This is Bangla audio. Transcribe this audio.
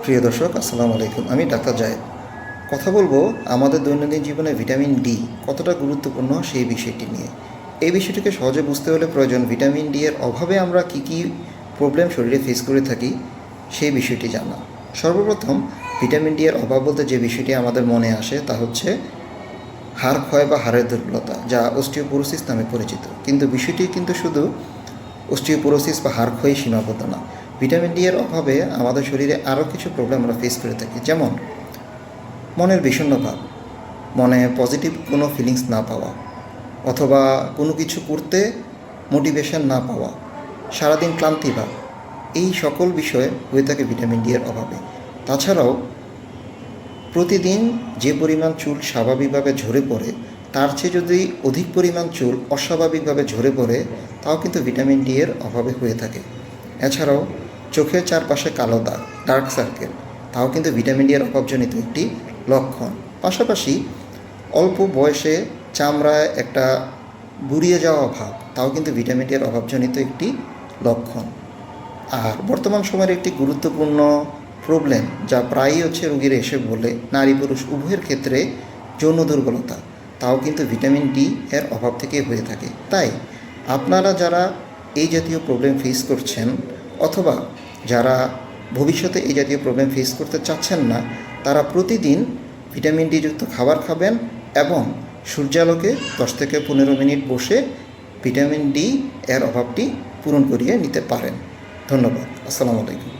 প্রিয় দর্শক, আসসালামু আলাইকুম। আমি ডাক্তার জায়েদ। কথা বলবো আমাদের দৈনন্দিন জীবনে ভিটামিন ডি কতটা গুরুত্বপূর্ণ সেই বিষয়টি নিয়ে। এই বিষয়টিকে সহজে বুঝতে হলে প্রয়োজন ভিটামিন ডি এর অভাবে আমরা কী প্রবলেম শরীরে ফেস করে থাকি সেই বিষয়টি জানা। সর্বপ্রথম ভিটামিন ডি এর অভাব বলতে যে বিষয়টি আমাদের মনে আসে তা হচ্ছে হাড় ক্ষয় বা হাড়ের দুর্বলতা, যা অস্টিওপোরোসিস নামে পরিচিত। কিন্তু বিষয়টি কিন্তু শুধু অস্টিওপোরোসিস বা হাড় ক্ষয়ে সীমাবদ্ধ না। ভিটামিন ডি এর অভাবে আমাদের শরীরে আরও কিছু প্রবলেম আমরা ফেস করে থাকি, যেমন মনের বিষণ্ণভাব, মনে পজিটিভ কোনো ফিলিংস না পাওয়া, অথবা কোনো কিছু করতে মোটিভেশন না পাওয়া, সারাদিন ক্লান্তিভাব। এই সকল বিষয় হয়ে থাকে ভিটামিন ডি এর অভাবে। তাছাড়াও প্রতিদিন যে পরিমাণ চুল স্বাভাবিকভাবে ঝরে পড়ে তার চেয়ে যদি অধিক পরিমাণ চুল অস্বাভাবিকভাবে ঝরে পড়ে, তাও কিন্তু ভিটামিন ডি এর অভাবে হয়ে থাকে। এছাড়াও চোখের চারপাশে কালো দাগ, ডার্ক সার্কেল, তাও কিন্তু ভিটামিন ডি এর অভাবজনিত একটি লক্ষণ। পাশাপাশি অল্প বয়সে চামড়ায় একটা বুড়িয়ে যাওয়া ভাব, তাও কিন্তু ভিটামিন ডি এর অভাবজনিত একটি লক্ষণ। আর বর্তমান সময়ের একটি গুরুত্বপূর্ণ প্রবলেম যা প্রায়ই হচ্ছে রোগীরা এসে বলে, নারী পুরুষ উভয়ের ক্ষেত্রে যৌন দুর্বলতা, তাও কিন্তু ভিটামিন ডি এর অভাব থেকে হয়ে থাকে। তাই আপনারা যারা এই জাতীয় প্রবলেম ফেস করছেন, অথবা যারা ভবিষ্যতে এই জাতীয় প্রবলেম ফেস করতে চাচ্ছেন না, তারা প্রতিদিন ভিটামিন ডি যুক্ত খাবার খাবেন এবং সূর্যালোকে 10 থেকে 15 মিনিট বসে ভিটামিন ডি এর অভাবটি পূরণ করিয়ে নিতে পারেন। ধন্যবাদ। আসসালামু আলাইকুম।